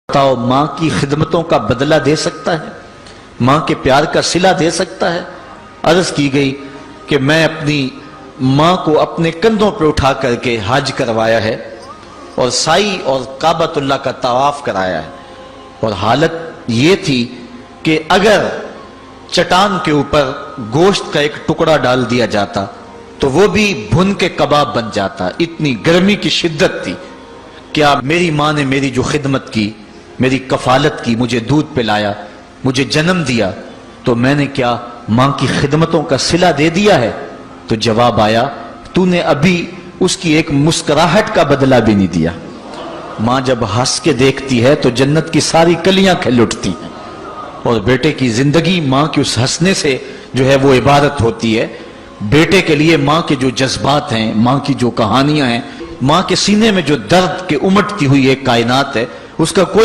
بتاؤ، ماں کی خدمتوں کا بدلہ دے سکتا ہے؟ ماں کے پیار کا صلہ دے سکتا ہے؟ عرض کی گئی کہ میں اپنی ماں کو اپنے کندھوں پہ اٹھا کر کے حج کروایا ہے اور سائی اور کعبۃ اللہ کا طواف کرایا ہے، اور حالت یہ تھی کہ اگر چٹان کے اوپر گوشت کا ایک ٹکڑا ڈال دیا جاتا تو وہ بھی بھن کے کباب بن جاتا، اتنی گرمی کی شدت تھی۔ کیا میری ماں نے میری جو خدمت کی، میری کفالت کی، مجھے دودھ پلایا، مجھے جنم دیا، تو میں نے کیا ماں کی خدمتوں کا صلہ دے دیا ہے؟ تو جواب آیا، تو نے ابھی اس کی ایک مسکراہٹ کا بدلہ بھی نہیں دیا۔ ماں جب ہنس کے دیکھتی ہے تو جنت کی ساری کلیاں کھل اٹھتی ہیں، اور بیٹے کی زندگی ماں کے اس ہنسنے سے جو ہے وہ عبادت ہوتی ہے۔ بیٹے کے لیے ماں کے جو جذبات ہیں، ماں کی جو کہانیاں ہیں، ماں کے سینے میں جو درد کے امٹتی ہوئی ایک کائنات ہے، اس کا کوئی